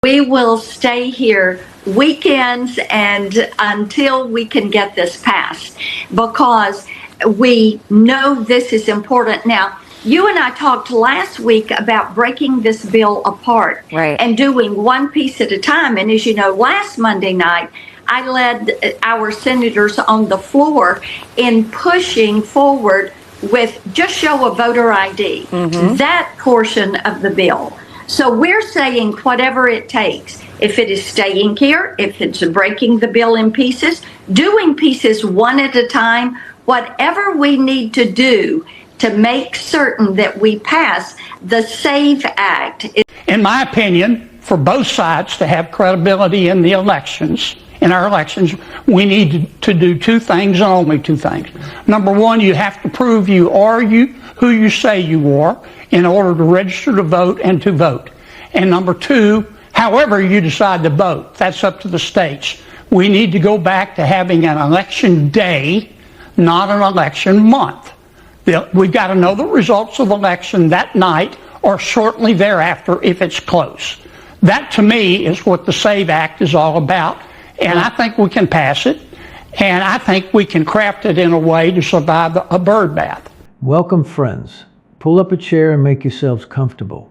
We will stay here weekends and until we can get this passed, because we know this is important. Now, you and I talked last week about breaking this bill apart, right, and doing one piece at a time. And as you know, last Monday night, I led our senators on the floor in pushing forward with just show a voter ID, that portion of the bill. So we're saying whatever it takes, if it is staying here, if it's breaking the bill in pieces, doing pieces one at a time, whatever we need to do to make certain that we pass the SAVE Act. In my opinion, for both sides to have credibility in the elections, in our elections, we need to do two things and only two things. Number one, you have to prove you are who you say you are in order to register to vote and to vote. And number two, however you decide to vote, that's up to the states. We need to go back to having an election day, not an election month. We've got to know the results of the election that night or shortly thereafter if it's close. That, to me, is what the SAVE Act is all about. And I think we can pass it, and I think we can craft it in a way to survive a bird bath. Welcome, friends. Pull up a chair and make yourselves comfortable.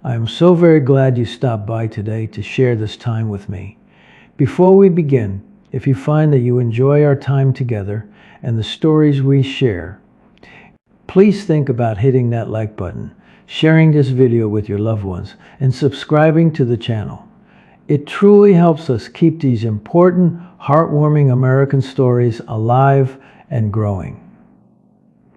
I am so very glad you stopped by today to share this time with me. Before we begin, if you find that you enjoy our time together and the stories we share, please think about hitting that like button, sharing this video with your loved ones, and subscribing to the channel. It truly helps us keep these important, heartwarming American stories alive and growing.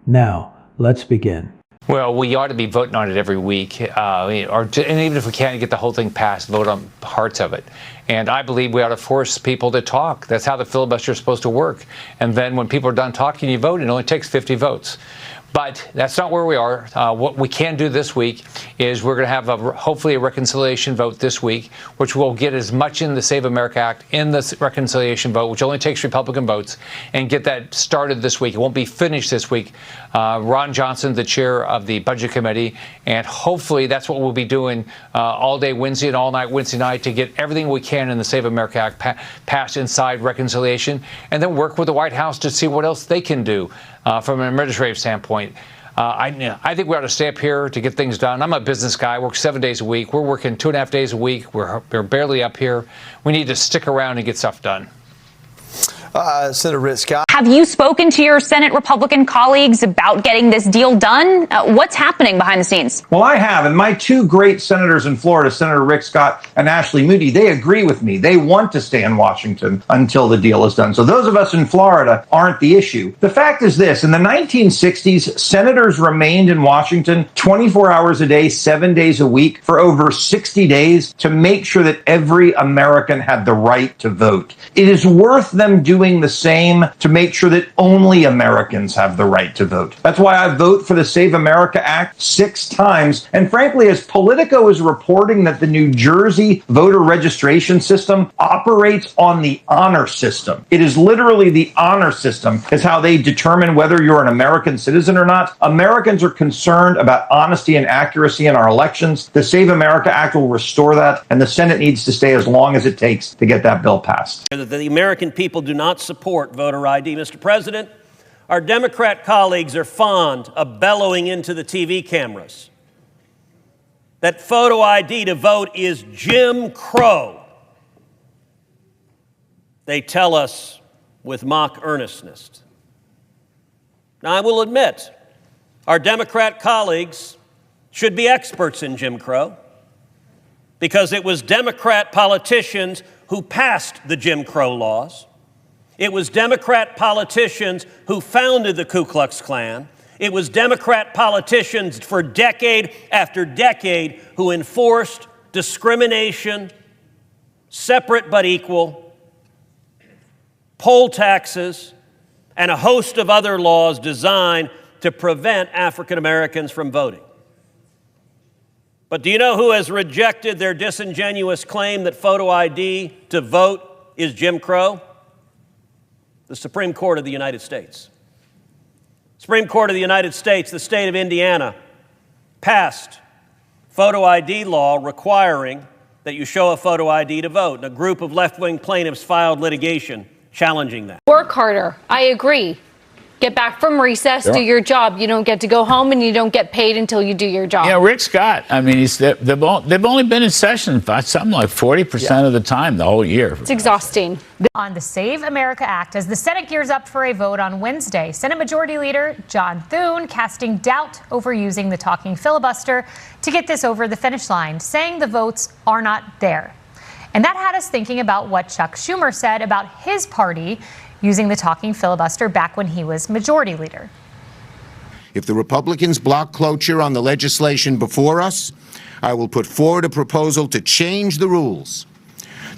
Now, let's begin. Well, we ought to be voting on it every week, and even if we can't get the whole thing passed, vote on parts of it. And I believe we ought to force people to talk. That's how the filibuster is supposed to work. And then when people are done talking, you vote. It only takes 50 votes. But that's not where we are. What we can do this week is we're going to have hopefully a reconciliation vote this week, which will get as much in the Save America Act in the reconciliation vote, which only takes Republican votes, and get that started this week. It won't be finished this week. Ron Johnson, the chair of the Budget Committee, and hopefully that's what we'll be doing all day Wednesday and all night Wednesday night to get everything we can in the Save America Act passed inside reconciliation, and then work with the White House to see what else they can do from an administrative standpoint. I think we ought to stay up here to get things done. I'm a business guy. I work 7 days a week. We're working 2.5 days a week. We're barely up here. We need to stick around and get stuff done. Senator Rick Scott. Have you spoken to your Senate Republican colleagues about getting this deal done? What's happening behind the scenes? Well, I have. And my two great senators in Florida, Senator Rick Scott and Ashley Moody, they agree with me. They want to stay in Washington until the deal is done. So those of us in Florida aren't the issue. The fact is this. In the 1960s, senators remained in Washington 24 hours a day, 7 days a week for over 60 days to make sure that every American had the right to vote. It is worth them doing the same to make sure that only Americans have the right to vote. That's why I vote for the Save America Act 6 times. And frankly, as Politico is reporting that the New Jersey voter registration system operates on the honor system. It is literally the honor system is how they determine whether you're an American citizen or not. Americans are concerned about honesty and accuracy in our elections. The Save America Act will restore that, and the Senate needs to stay as long as it takes to get that bill passed. The American people do not support voter ID. Mr. President, our Democrat colleagues are fond of bellowing into the TV cameras that photo ID to vote is Jim Crow. They tell us with mock earnestness. Now, I will admit, our Democrat colleagues should be experts in Jim Crow because it was Democrat politicians who passed the Jim Crow laws. It was Democrat politicians who founded the Ku Klux Klan. It was Democrat politicians for decade after decade who enforced discrimination, separate but equal, poll taxes, and a host of other laws designed to prevent African Americans from voting. But do you know who has rejected their disingenuous claim that photo ID to vote is Jim Crow? The Supreme Court of the United States. Supreme Court of the United States, the state of Indiana, passed photo ID law requiring that you show a photo ID to vote. And a group of left-wing plaintiffs filed litigation challenging that. Work harder. I agree. Get back from recess, do your job. You don't get to go home and you don't get paid until you do your job. Yeah, Rick Scott, I mean, they've only been in session something like 40% of the time the whole year. It's exhausting. On the Save America Act, as the Senate gears up for a vote on Wednesday, Senate Majority Leader John Thune casting doubt over using the talking filibuster to get this over the finish line, saying the votes are not there. And that had us thinking about what Chuck Schumer said about his party using the talking filibuster back when he was majority leader. If the Republicans block cloture on the legislation before us, I will put forward a proposal to change the rules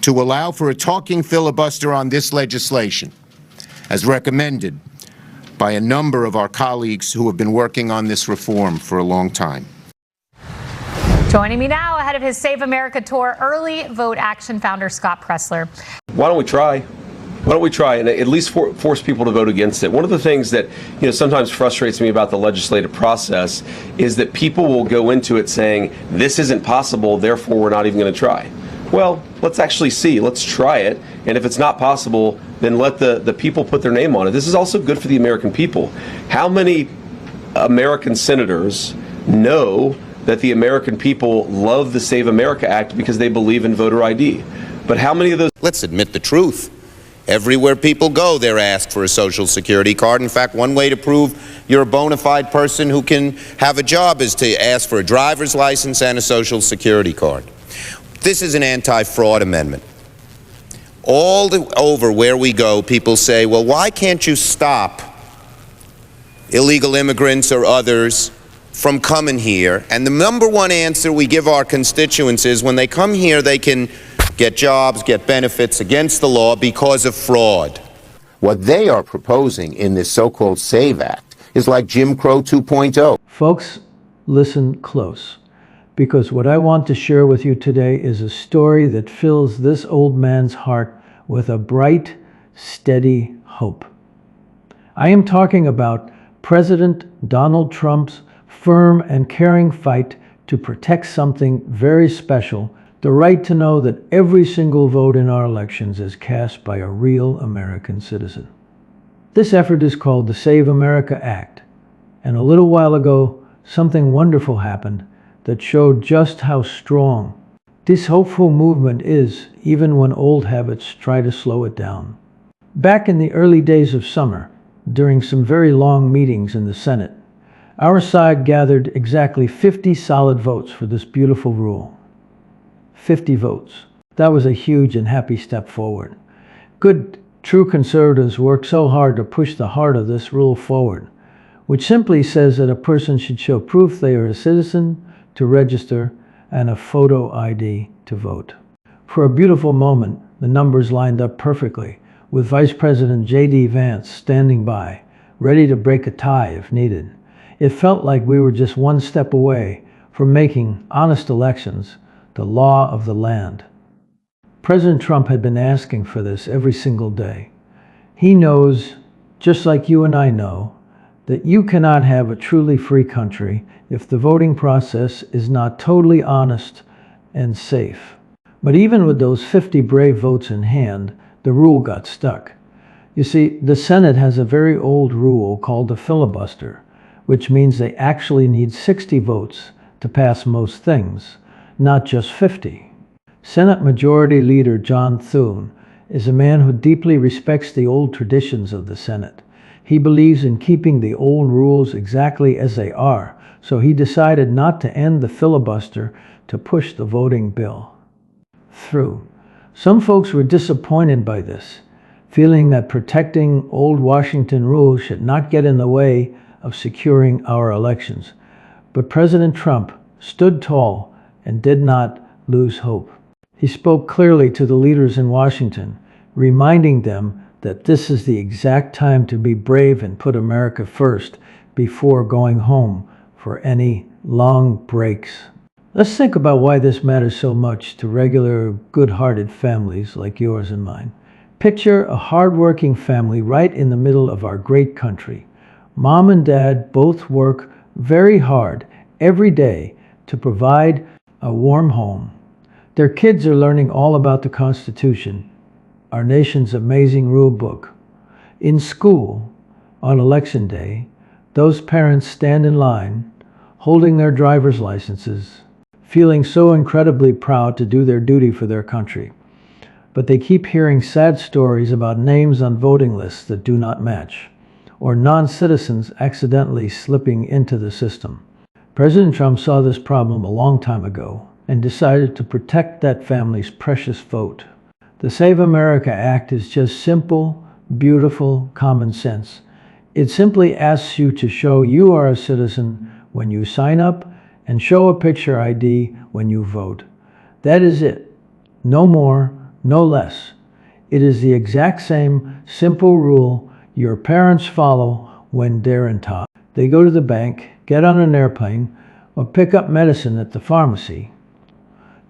to allow for a talking filibuster on this legislation, as recommended by a number of our colleagues who have been working on this reform for a long time. Joining me now ahead of his Save America tour, Early Vote Action founder Scott Pressler. Why don't we try? Why don't we try and at least force people to vote against it? One of the things that sometimes frustrates me about the legislative process is that people will go into it saying, this isn't possible, therefore we're not even going to try. Well, let's actually see. Let's try it. And if it's not possible, then let the people put their name on it. This is also good for the American people. How many American senators know that the American people love the Save America Act because they believe in voter ID? But how many of those... Let's admit the truth. Everywhere people go, they're asked for a Social Security card. In fact, one way to prove you're a bona fide person who can have a job is to ask for a driver's license and a Social Security card. This is an anti-fraud amendment. All over where we go, people say, well, why can't you stop illegal immigrants or others from coming here? And the number one answer we give our constituents is when they come here, they can get jobs, get benefits against the law because of fraud. What they are proposing in this so-called SAVE Act is like Jim Crow 2.0. Folks, listen close, because what I want to share with you today is a story that fills this old man's heart with a bright, steady hope. I am talking about President Donald Trump's firm and caring fight to protect something very special, the right to know that every single vote in our elections is cast by a real American citizen. This effort is called the Save America Act, and a little while ago, something wonderful happened that showed just how strong this hopeful movement is, even when old habits try to slow it down. Back in the early days of summer, during some very long meetings in the Senate, our side gathered exactly 50 solid votes for this beautiful rule. 50 votes. That was a huge and happy step forward. Good, true conservatives worked so hard to push the heart of this rule forward, which simply says that a person should show proof they are a citizen to register and a photo ID to vote. For a beautiful moment, the numbers lined up perfectly, with Vice President J.D. Vance standing by, ready to break a tie if needed. It felt like we were just one step away from making honest elections the law of the land. President Trump had been asking for this every single day. He knows, just like you and I know, that you cannot have a truly free country if the voting process is not totally honest and safe. But even with those 50 brave votes in hand, the rule got stuck. You see, the Senate has a very old rule called the filibuster, which means they actually need 60 votes to pass most things, not just 50. Senate Majority Leader John Thune is a man who deeply respects the old traditions of the Senate. He believes in keeping the old rules exactly as they are, so he decided not to end the filibuster to push the voting bill through. Some folks were disappointed by this, feeling that protecting old Washington rules should not get in the way of securing our elections. But President Trump stood tall and did not lose hope. He spoke clearly to the leaders in Washington, reminding them that this is the exact time to be brave and put America first before going home for any long breaks. Let's think about why this matters so much to regular, good-hearted families like yours and mine. Picture a hard-working family right in the middle of our great country. Mom and Dad both work very hard every day to provide a warm home. Their kids are learning all about the Constitution, our nation's amazing rule book. In school, on Election Day, those parents stand in line, holding their driver's licenses, feeling so incredibly proud to do their duty for their country. But they keep hearing sad stories about names on voting lists that do not match, or non-citizens accidentally slipping into the system. President Trump saw this problem a long time ago and decided to protect that family's precious vote. The Save America Act is just simple, beautiful common sense. It simply asks you to show you are a citizen when you sign up and show a picture ID when you vote. That is it. No more, no less. It is the exact same simple rule your parents follow when they're in top. They go to the bank, get on an airplane, or pick up medicine at the pharmacy.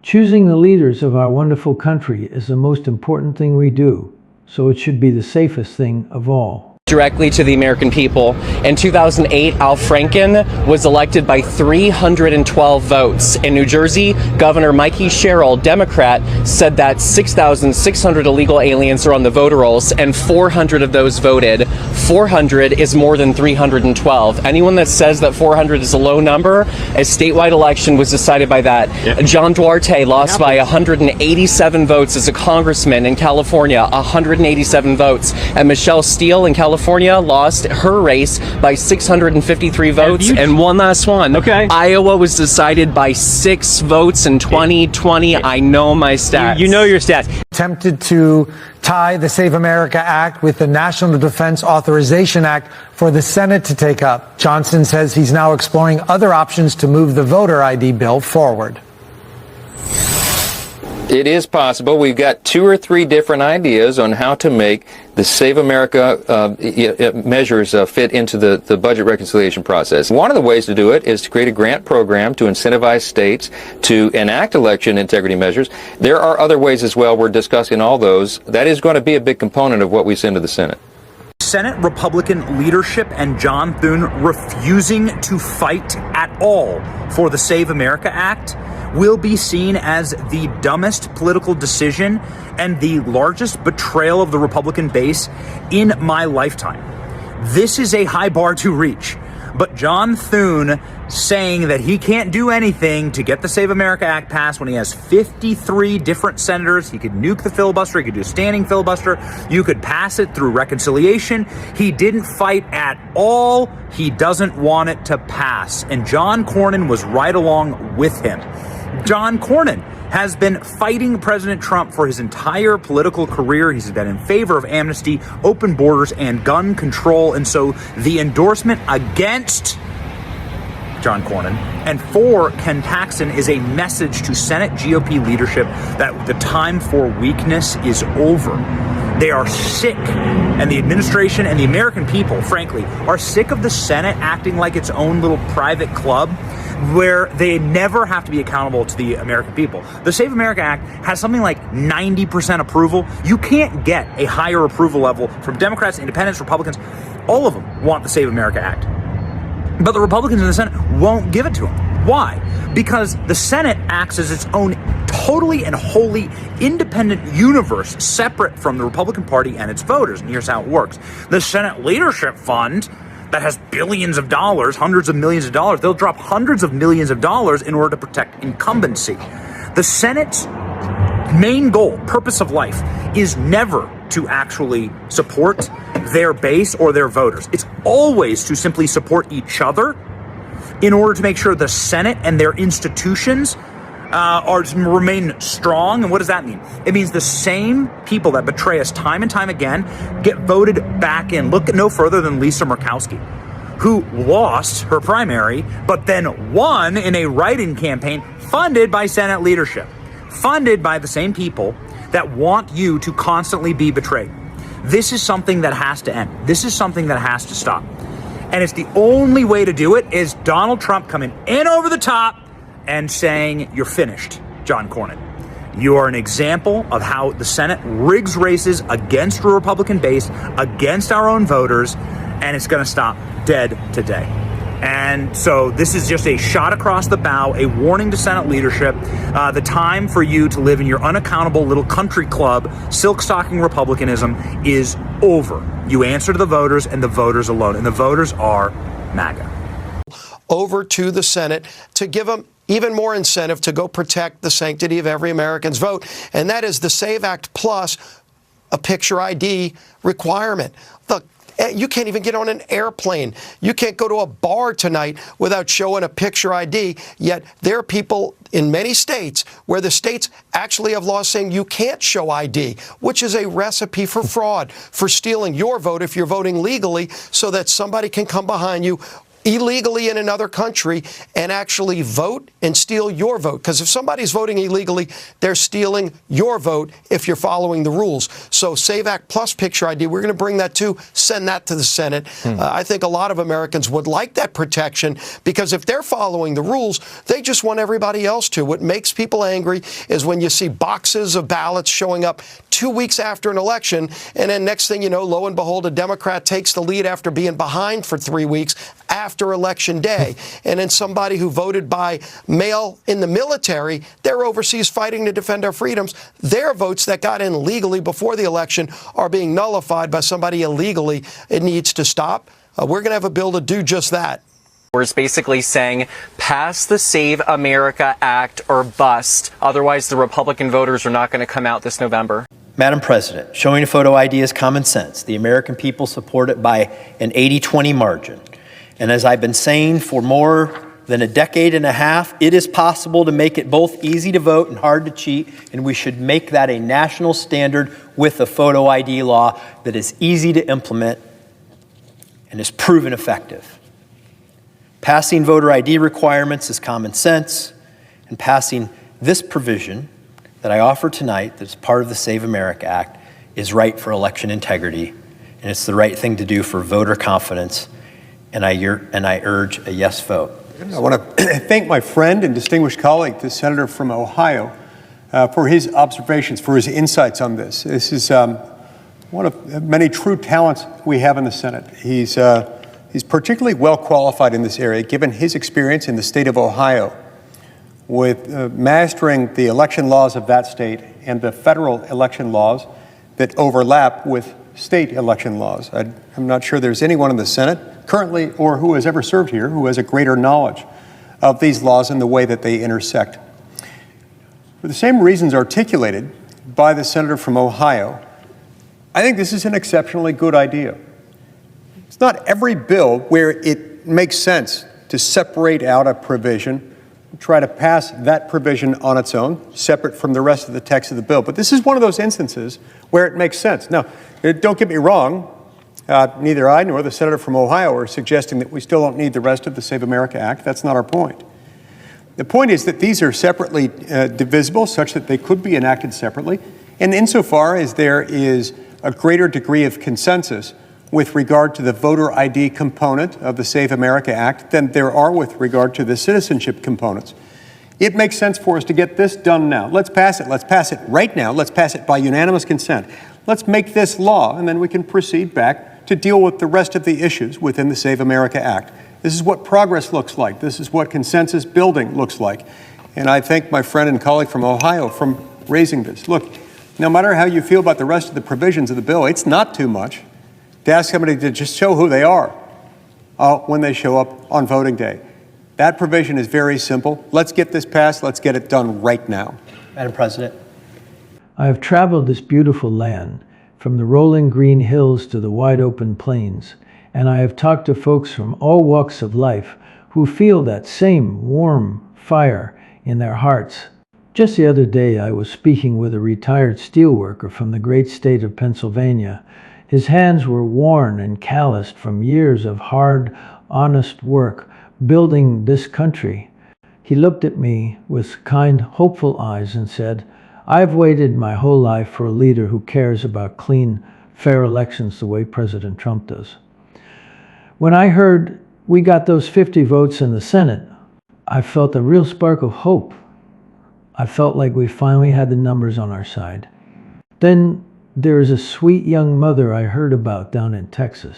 Choosing the leaders of our wonderful country is the most important thing we do, so it should be the safest thing of all. Directly to the American people. In 2008, Al Franken was elected by 312 votes. In New Jersey, Governor Mikey Sherrill, Democrat, said that 6,600 illegal aliens are on the voter rolls and 400 of those voted. 400 is more than 312. Anyone that says that 400 is a low number, a statewide election was decided by that. Yeah. John Duarte lost by 187 votes as a congressman in California, 187 votes. And Michelle Steele in California lost her race by 653 votes. And one last one. Okay. Iowa was decided by 6 votes in 2020. I know my stats. You know your stats. Attempted to tie the Save America Act with the National Defense Authorization Act for the Senate to take up. Johnson says he's now exploring other options to move the voter ID bill forward. It is possible. We've got 2 or 3 different ideas on how to make the Save America measures fit into the budget reconciliation process. One of the ways to do it is to create a grant program to incentivize states to enact election integrity measures. There are other ways as well. We're discussing all those. That is going to be a big component of what we send to the Senate. Senate Republican leadership and John Thune refusing to fight at all for the Save America Act will be seen as the dumbest political decision and the largest betrayal of the Republican base in my lifetime. This is a high bar to reach, but John Thune saying that he can't do anything to get the Save America Act passed when he has 53 different senators. He could nuke the filibuster. He could do a standing filibuster. You could pass it through reconciliation. He didn't fight at all. He doesn't want it to pass. And John Cornyn was right along with him. John Cornyn has been fighting President Trump for his entire political career. He's been in favor of amnesty, open borders, and gun control. And so the endorsement against John Cornyn and for Ken Paxton is a message to Senate GOP leadership that the time for weakness is over. They are sick, and the administration and the American people, frankly, are sick of the Senate acting like its own little private club where they never have to be accountable to the American people. The Save America Act has something like 90% approval. You can't get a higher approval level from Democrats, Independents, Republicans. All of them want the Save America Act. But the Republicans in the Senate won't give it to them. Why? Because the Senate acts as its own totally and wholly independent universe, separate from the Republican Party and its voters. And here's how it works. The Senate Leadership Fund that has billions of dollars, hundreds of millions of dollars, they'll drop hundreds of millions of dollars in order to protect incumbency. The Senate's main goal, purpose of life, is never to actually support their base or their voters. It's always to simply support each other in order to make sure the Senate and their institutions remain strong. And what does that mean? It means the same people that betray us time and time again get voted back in. Look no further than Lisa Murkowski, who lost her primary, but then won in a write-in campaign funded by Senate leadership, funded by the same people that want you to constantly be betrayed. This is something that has to end. This is something that has to stop. And it's the only way to do it is Donald Trump coming in over the top and saying, you're finished, John Cornyn. You are an example of how the Senate rigs races against the Republican base, against our own voters, and it's going to stop dead today. And so this is just a shot across the bow, a warning to Senate leadership. The time for you to live in your unaccountable little country club, silk-stocking republicanism, is over. You answer to the voters and the voters alone. And the voters are MAGA. Over to the Senate to give them even more incentive to go protect the sanctity of every American's vote. And that is the SAVE Act plus a picture ID requirement. Look, you can't even get on an airplane. You can't go to a bar tonight without showing a picture ID. Yet there are people in many states where the states actually have laws saying you can't show ID, which is a recipe for fraud, for stealing your vote if you're voting legally, so that somebody can come behind you illegally in another country and actually vote and steal your vote. Because if somebody's voting illegally, they're stealing your vote if you're following the rules. So SAVE Act plus picture ID, we're going to bring that too, send that to the Senate. I think a lot of Americans would like that protection, because if they're following the rules, they just want everybody else to. What makes people angry is when you see boxes of ballots showing up 2 weeks after an election, and then next thing you know, lo and behold, a Democrat takes the lead after being behind for 3 weeks after Election Day. And then somebody who voted by mail in the military, they're overseas fighting to defend our freedoms. Their votes that got in legally before the election are being nullified by somebody illegally. It needs to stop. We're going to have a bill to do just that. Is basically saying pass the Save America Act or bust. Otherwise, the Republican voters are not going to come out this November. Madam President, showing a photo ID is common sense. The American people support it by an 80-20 margin. And as I've been saying for more than a decade and a half, it is possible to make it both easy to vote and hard to cheat, and we should make that a national standard with a photo ID law that is easy to implement and is proven effective. Passing voter ID requirements is common sense, and passing this provision that I offer tonight, that's part of the Save America Act, is right for election integrity, and it's the right thing to do for voter confidence, and I urge a yes vote. I want to thank my friend and distinguished colleague, the senator from Ohio, for his observations, for his insights on this. This is one of many true talents we have in the Senate. He's particularly well qualified in this area, given his experience in the state of Ohio with mastering the election laws of that state and the federal election laws that overlap with state election laws. I'm not sure there's anyone in the Senate currently or who has ever served here who has a greater knowledge of these laws and the way that they intersect. For the same reasons articulated by the senator from Ohio, I think this is an exceptionally good idea. It's not every bill where it makes sense to separate out a provision, try to pass that provision on its own, separate from the rest of the text of the bill. But this is one of those instances where it makes sense. Now, don't get me wrong. Neither I nor the senator from Ohio are suggesting that we still don't need the rest of the Save America Act. That's not our point. The point is that these are separately divisible, such that they could be enacted separately. And insofar as there is a greater degree of consensus with regard to the voter ID component of the Save America Act than there are with regard to the citizenship components, it makes sense for us to get this done now. Let's pass it. Let's pass it right now. Let's pass it by unanimous consent. Let's make this law, and then we can proceed back to deal with the rest of the issues within the Save America Act. This is what progress looks like. This is what consensus building looks like. And I thank my friend and colleague from Ohio for raising this. Look, no matter how you feel about the rest of the provisions of the bill, it's not too much to ask somebody to just show who they are when they show up on voting day. That provision is very simple. Let's get this passed. Let's get it done right now. Madam President. I have traveled this beautiful land, from the rolling green hills to the wide open plains, and I have talked to folks from all walks of life who feel that same warm fire in their hearts. Just the other day, I was speaking with a retired steelworker from the great state of Pennsylvania. His hands were worn and calloused from years of hard, honest work building this country. He looked at me with kind, hopeful eyes and said, "I've waited my whole life for a leader who cares about clean, fair elections the way President Trump does." When I heard we got those 50 votes in the Senate, I felt a real spark of hope. I felt like we finally had the numbers on our side. Then there is a sweet young mother I heard about down in Texas.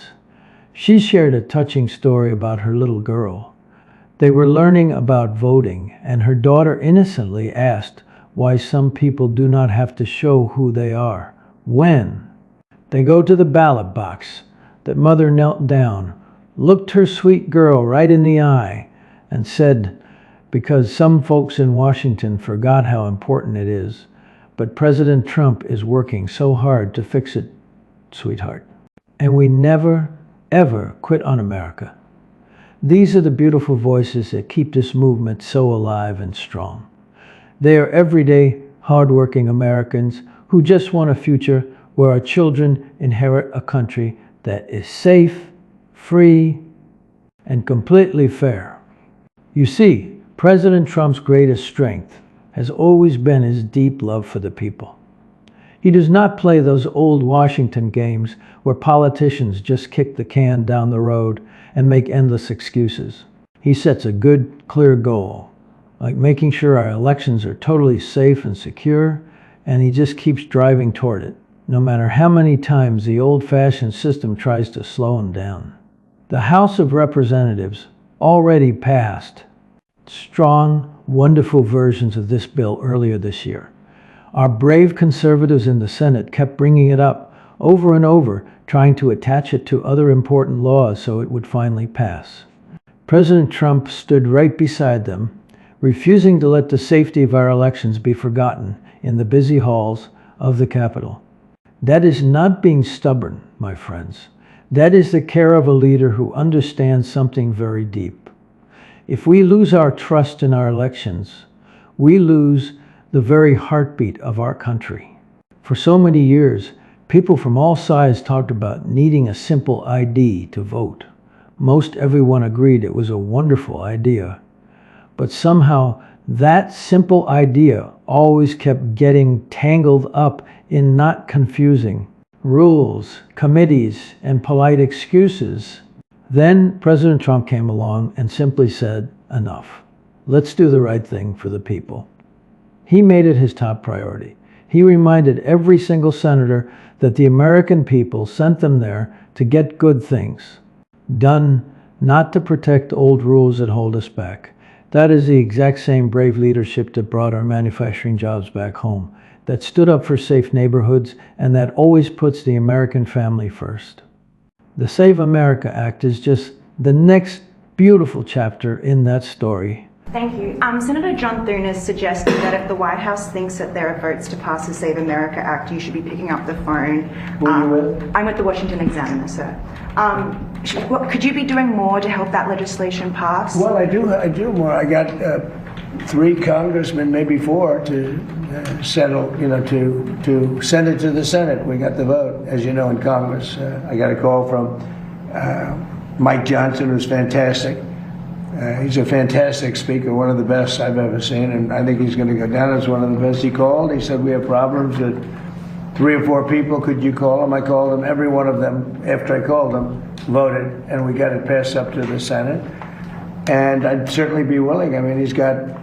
She shared a touching story about her little girl. They were learning about voting, and her daughter innocently asked why some people do not have to show who they are when they go to the ballot box. That mother knelt down, looked her sweet girl right in the eye, and said, because some folks in Washington forgot how important it is, but President Trump is working so hard to fix it, sweetheart. And we never, ever quit on America. These are the beautiful voices that keep this movement so alive and strong. They are everyday, hardworking Americans who just want a future where our children inherit a country that is safe, free, and completely fair. You see, President Trump's greatest strength has always been his deep love for the people. He does not play those old Washington games where politicians just kick the can down the road and make endless excuses. He sets a good, clear goal, like making sure our elections are totally safe and secure, and he just keeps driving toward it, no matter how many times the old-fashioned system tries to slow him down. The House of Representatives already passed strong, wonderful versions of this bill earlier this year. Our brave conservatives in the Senate kept bringing it up over and over, trying to attach it to other important laws so it would finally pass. President Trump stood right beside them, refusing to let the safety of our elections be forgotten in the busy halls of the Capitol. That is not being stubborn, my friends. That is the care of a leader who understands something very deep. If we lose our trust in our elections, we lose the very heartbeat of our country. For so many years, people from all sides talked about needing a simple ID to vote. Most everyone agreed it was a wonderful idea. But somehow, that simple idea always kept getting tangled up in not confusing rules, committees, and polite excuses. Then President Trump came along and simply said, enough. Let's do the right thing for the people. He made it his top priority. He reminded every single senator that the American people sent them there to get good things done, not to protect old rules that hold us back. That is the exact same brave leadership that brought our manufacturing jobs back home, that stood up for safe neighborhoods, and that always puts the American family first. The Save America Act is just the next beautiful chapter in that story. Thank you. Senator John Thune has suggested that if the White House thinks that there are votes to pass the Save America Act, you should be picking up the phone. Where are you with? I'm with the Washington Examiner, sir. Could you be doing more to help that legislation pass? Well, I do more. I got 3 congressmen, maybe 4, to settle, to send it to the Senate. We got the vote, as you know, in Congress. I got a call from Mike Johnson, who's fantastic. He's a fantastic speaker, one of the best I've ever seen, and I think he's going to go down as one of the best. He called. He said, we have problems with 3 or 4 people. Could you call them? I called them. Every one of them, after I called them, voted, and we got it passed up to the Senate. And I'd certainly be willing. I mean, he's got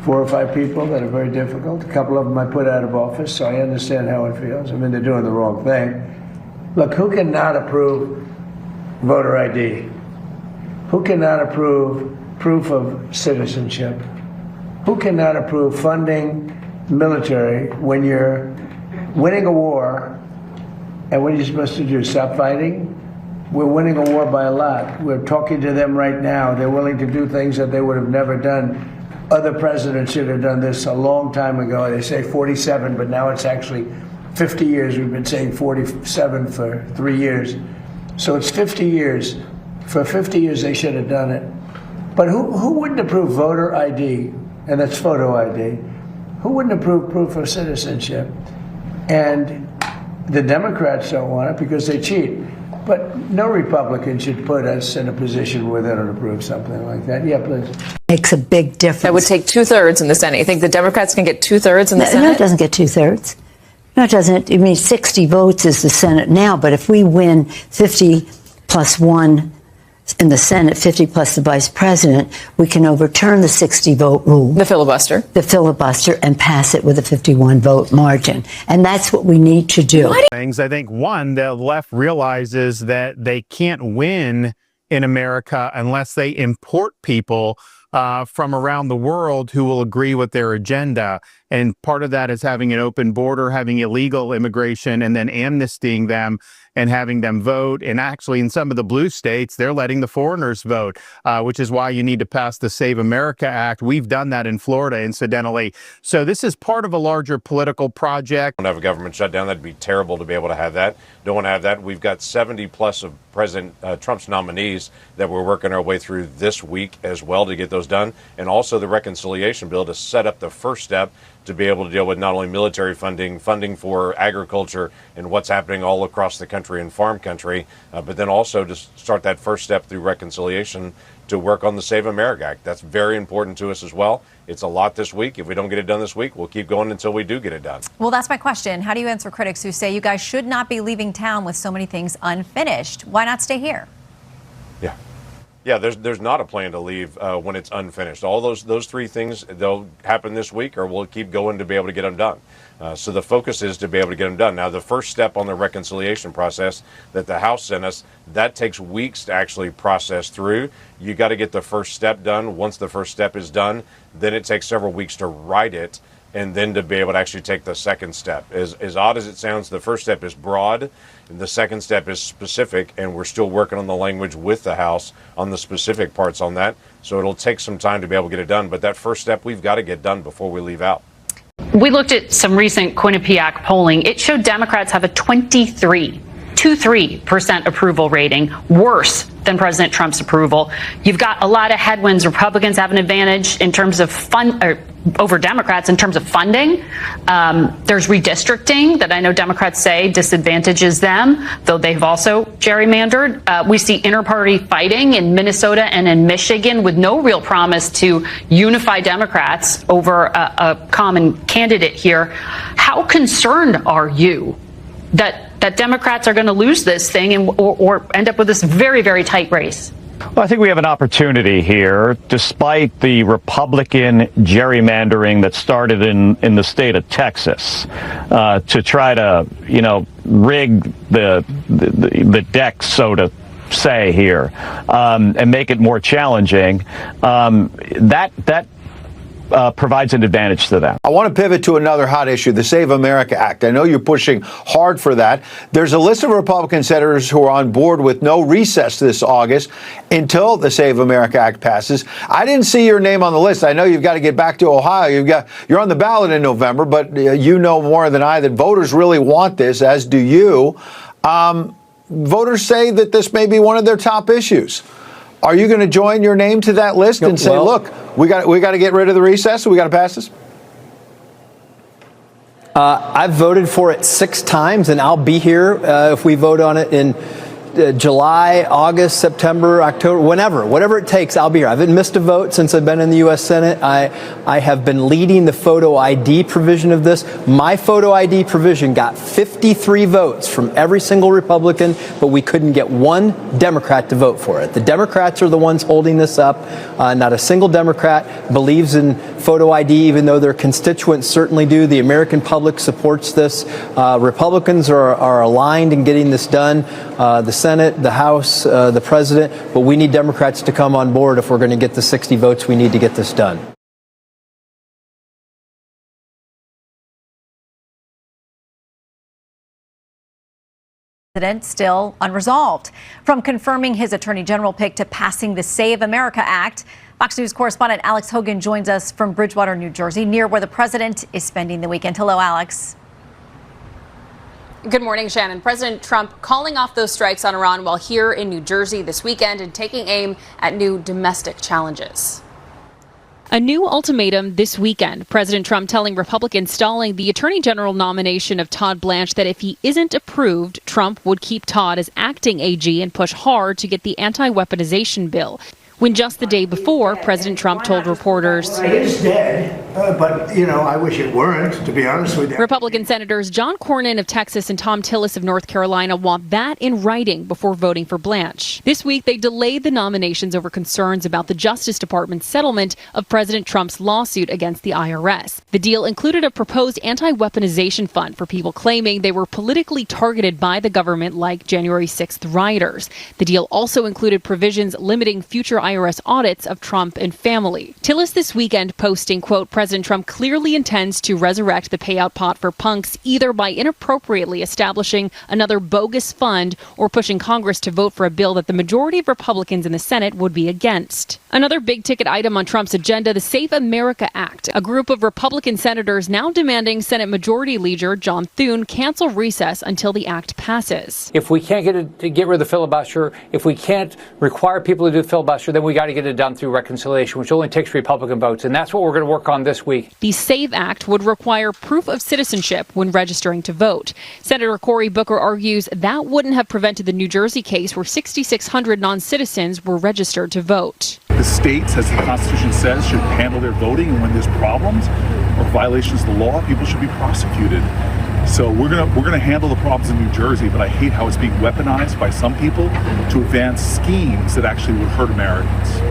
4 or 5 people that are very difficult. A couple of them I put out of office, so I understand how it feels. I mean, they're doing the wrong thing. Look, who cannot approve voter ID? Who cannot approve proof of citizenship? Who cannot approve funding military when you're winning a war? And what are you supposed to do, stop fighting? We're winning a war by a lot. We're talking to them right now. They're willing to do things that they would have never done. Other presidents should have done this a long time ago. They say 47, but now it's actually 50 years. We've been saying 47 for 3 years. So it's 50 years. For 50 years, they should have done it. But who wouldn't approve voter ID? And that's photo ID. Who wouldn't approve proof of citizenship? And the Democrats don't want it because they cheat. But no Republican should put us in a position where they don't approve something like that. Yeah, please. Makes a big difference. That would take 2/3 in the Senate. You think the Democrats can get 2/3 in the Senate? No, it doesn't get 2/3. No, it doesn't. I mean, 60 votes is the Senate now, but if we win 50 plus 1 in the Senate, 50 plus the vice president, we can overturn the 60-vote rule. The filibuster. The filibuster, and pass it with a 51-vote margin. And that's what we need to do. Things, I think, one, the left realizes that they can't win in America unless they import people from around the world who will agree with their agenda. And part of that is having an open border, having illegal immigration, and then amnestying them and having them vote. And actually, in some of the blue states, they're letting the foreigners vote, which is why you need to pass the Save America Act. We've done that in Florida, incidentally. So this is part of a larger political project. Don't have a government shutdown. That'd be terrible to be able to have that. Don't want to have that. We've got 70 plus of President Trump's nominees that we're working our way through this week as well to get those done. And also the reconciliation bill to set up the first step to be able to deal with not only military funding for agriculture and what's happening all across the country and farm country, but then also to start that first step through reconciliation to work on the Save America Act. That's very important to us as well. It's a lot this week. If we don't get it done this week, we'll keep going until we do get it done. Well, that's my question. How do you answer critics who say you guys should not be leaving town with so many things unfinished? Why not stay here? Yeah, there's not a plan to leave when it's unfinished. All those three things, they'll happen this week, or we'll keep going to be able to get them done. So the focus is to be able to get them done. Now, the first step on the reconciliation process that the House sent us, that takes weeks to actually process through. You got to get the first step done. Once the first step is done, then it takes several weeks to write it, and then to be able to actually take the second step. As odd as it sounds, the first step is broad, and the second step is specific, and we're still working on the language with the House on the specific parts on that. So it'll take some time to be able to get it done, but that first step we've got to get done before we leave out. We looked at some recent Quinnipiac polling. It showed Democrats have a 23% approval rating, worse than President Trump's approval. You've got a lot of headwinds. Republicans have an advantage in terms of over Democrats in terms of funding. There's redistricting that I know Democrats say disadvantages them, though they've also gerrymandered. We see inter-party fighting in Minnesota and in Michigan with no real promise to unify Democrats over a common candidate here. How concerned are you that Democrats are going to lose this thing or end up with this very, very tight race? Well, I think we have an opportunity here, despite the Republican gerrymandering that started in the state of Texas, to try to, rig the deck, so to say here, and make it more challenging. That provides an advantage to them. I want to pivot to another hot issue, the Save America Act. I know you're pushing hard for that. There's a list of Republican senators who are on board with no recess this August until the Save America Act passes. I didn't see your name on the list. I know you've got to get back to Ohio. You're on the ballot in November, but you know more than I that voters really want this, as do you. Voters say that this may be one of their top issues. Are you going to join your name to that list and say, look, we got to get rid of the recess, so we got to pass this? I've voted for it 6 times, and I'll be here if we vote on it in July, August, September, October, whatever it takes, I'll be here. I haven't missed a vote since I've been in the U.S. Senate. I have been leading the photo ID provision of this. My photo ID provision got 53 votes from every single Republican, but we couldn't get one Democrat to vote for it. The Democrats are the ones holding this up. Not a single Democrat believes in photo ID, even though their constituents certainly do. The American public supports this. Republicans are aligned in getting this done. The Senate, the House, the President, but we need Democrats to come on board if we're going to get the 60 votes we need to get this done. President still unresolved. From confirming his Attorney General pick to passing the Save America Act, Fox News correspondent Alex Hogan joins us from Bridgewater, New Jersey, near where the president is spending the weekend. Hello, Alex. Good morning, Shannon. President Trump calling off those strikes on Iran while here in New Jersey this weekend and taking aim at new domestic challenges. A new ultimatum this weekend. President Trump telling Republicans stalling the Attorney General nomination of Todd Blanche that if he isn't approved, Trump would keep Todd as acting AG and push hard to get the anti-weaponization bill. When just the day before, President Trump told reporters, "It is dead. But, you know, I wish it weren't, to be honest with you. Republican Senators John Cornyn of Texas and Tom Tillis of North Carolina want that in writing before voting for Blanche. This week, they delayed the nominations over concerns about the Justice Department's settlement of President Trump's lawsuit against the IRS. The deal included a proposed anti-weaponization fund for people claiming they were politically targeted by the government, like January 6th rioters. The deal also included provisions limiting future IRS audits of Trump and family. Tillis this weekend posting, quote, President Trump clearly intends to resurrect the payout pot for punks either by inappropriately establishing another bogus fund or pushing Congress to vote for a bill that the majority of Republicans in the Senate would be against. Another big-ticket item on Trump's agenda, the Save America Act. A group of Republican senators now demanding Senate Majority Leader John Thune cancel recess until the act passes. If we can't get rid of the filibuster, if we can't require people to do the filibuster, then we got to get it done through reconciliation, which only takes Republican votes. And that's what we're going to work on this week. The SAVE Act would require proof of citizenship when registering to vote. Senator Cory Booker argues that wouldn't have prevented the New Jersey case where 6,600 non-citizens were registered to vote. The states, as the Constitution says, should handle their voting, and when there's problems or violations of the law, people should be prosecuted. So we're gonna handle the problems in New Jersey, but I hate how it's being weaponized by some people to advance schemes that actually would hurt Americans.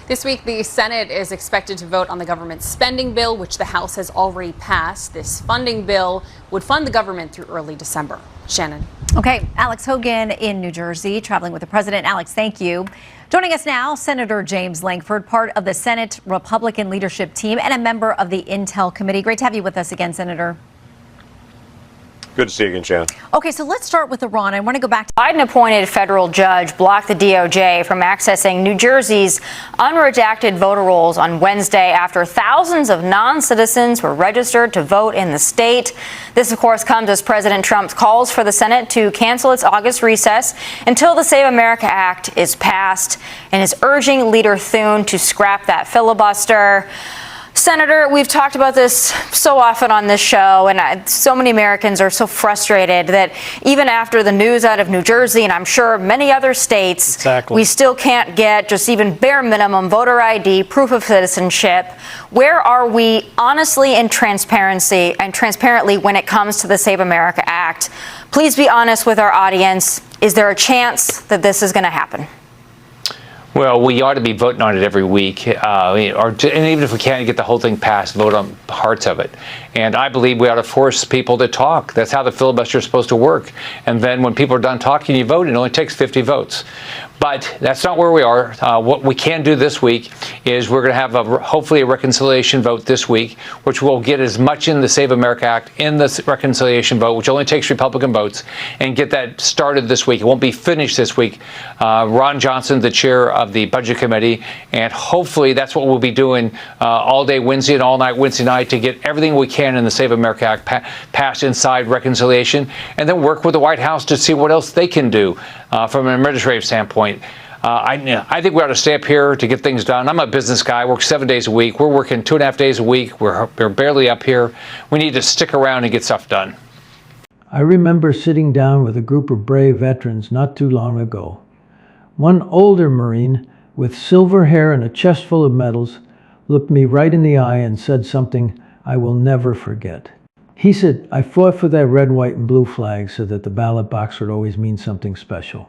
This week, the Senate is expected to vote on the government spending bill, which the House has already passed. This funding bill would fund the government through early December. Shannon. Okay, Alex Hogan in New Jersey, traveling with the president. Alex, thank you. Joining us now, Senator James Lankford, part of the Senate Republican leadership team and a member of the Intel Committee. Great to have you with us again, Senator. Good to see you again, Shannon. Okay, so let's start with Iran. I want to go back to Biden-appointed federal judge blocked the DOJ from accessing New Jersey's unredacted voter rolls on Wednesday after thousands of non-citizens were registered to vote in the state. This, of course, comes as President Trump calls for the Senate to cancel its August recess until the Save America Act is passed and is urging Leader Thune to scrap that filibuster. Senator, we've talked about this so often on this show, and so many Americans are so frustrated that even after the news out of New Jersey and I'm sure many other states, we still can't get just even bare minimum voter ID, proof of citizenship. Where are we honestly and transparently when it comes to the Save America Act? Please be honest with our audience. Is there a chance that this is going to happen? Well, we ought to be voting on it every week, and even if we can't get the whole thing passed, vote on parts of it. And I believe we ought to force people to talk. That's how the filibuster is supposed to work. And then when people are done talking, you vote. It only takes 50 votes. But that's not where we are. What we can do this week is we're going to have hopefully a reconciliation vote this week, which will get as much in the Save America Act in the reconciliation vote, which only takes Republican votes, and get that started this week. It won't be finished this week. Ron Johnson, the chair of the Budget Committee, and hopefully that's what we'll be doing all day Wednesday and all night Wednesday night to get everything we can in the Save America Act passed inside reconciliation, and then work with the White House to see what else they can do from an administrative standpoint. I think we ought to stay up here to get things done. I'm a business guy. I work 7 days a week. We're working 2.5 days a week. We're barely up here. We need to stick around and get stuff done. I remember sitting down with a group of brave veterans not too long ago. One older Marine with silver hair and a chest full of medals looked me right in the eye and said something I will never forget. He said, I fought for that red, white, and blue flag so that the ballot box would always mean something special.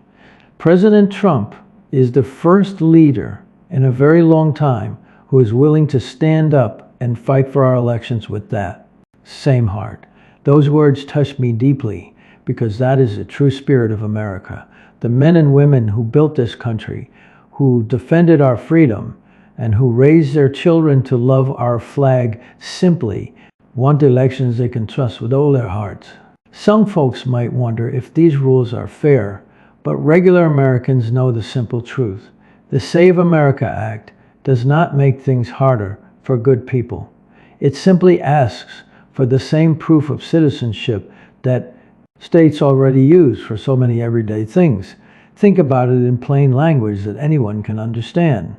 President Trump is the first leader in a very long time who is willing to stand up and fight for our elections with that same heart. Those words touched me deeply because that is the true spirit of America. The men and women who built this country, who defended our freedom, and who raised their children to love our flag simply want elections they can trust with all their hearts. Some folks might wonder if these rules are fair, but regular Americans know the simple truth. The Save America Act does not make things harder for good people. It simply asks for the same proof of citizenship that states already use for so many everyday things. Think about it in plain language that anyone can understand.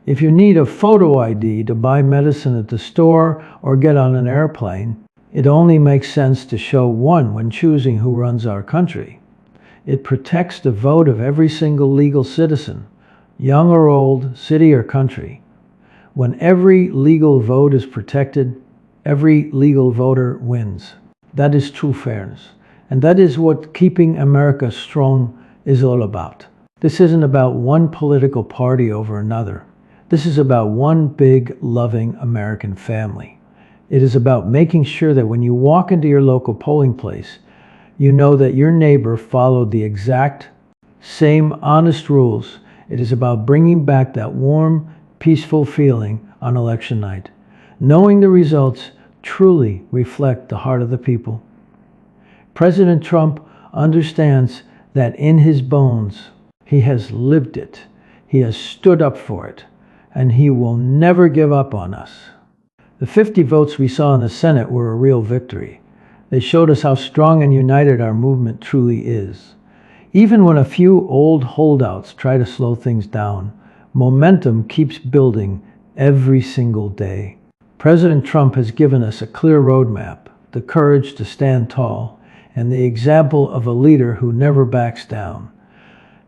If you need a photo ID to buy medicine at the store or get on an airplane, it only makes sense to show one when choosing who runs our country. It protects the vote of every single legal citizen, young or old, city or country. When every legal vote is protected, every legal voter wins. That is true fairness. And that is what keeping America strong is all about. This isn't about one political party over another. This is about one big, loving American family. It is about making sure that when you walk into your local polling place, you know that your neighbor followed the exact same honest rules. It is about bringing back that warm, peaceful feeling on election night, knowing the results truly reflect the heart of the people. President Trump understands that in his bones, he has lived it, he has stood up for it, and he will never give up on us. The 50 votes we saw in the Senate were a real victory. They showed us how strong and united our movement truly is. Even when a few old holdouts try to slow things down, momentum keeps building every single day. President Trump has given us a clear roadmap, the courage to stand tall, and the example of a leader who never backs down.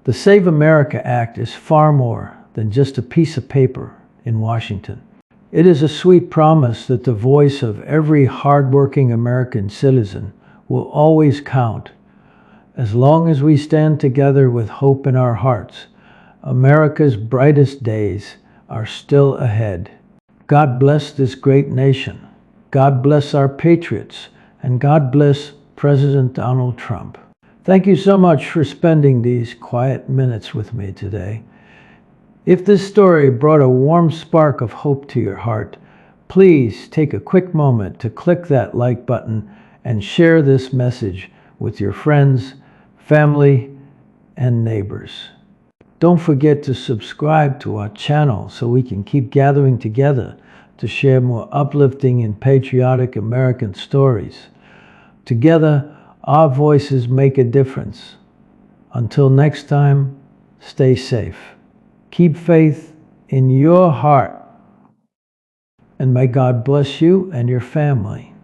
The Save America Act is far more than just a piece of paper in Washington. It is a sweet promise that the voice of every hardworking American citizen will always count. As long as we stand together with hope in our hearts, America's brightest days are still ahead. God bless this great nation. God bless our patriots, and God bless President Donald Trump. Thank you so much for spending these quiet minutes with me today. If this story brought a warm spark of hope to your heart, please take a quick moment to click that like button and share this message with your friends, family, and neighbors. Don't forget to subscribe to our channel so we can keep gathering together to share more uplifting and patriotic American stories. Together, our voices make a difference. Until next time, stay safe. Keep faith in your heart. And may God bless you and your family.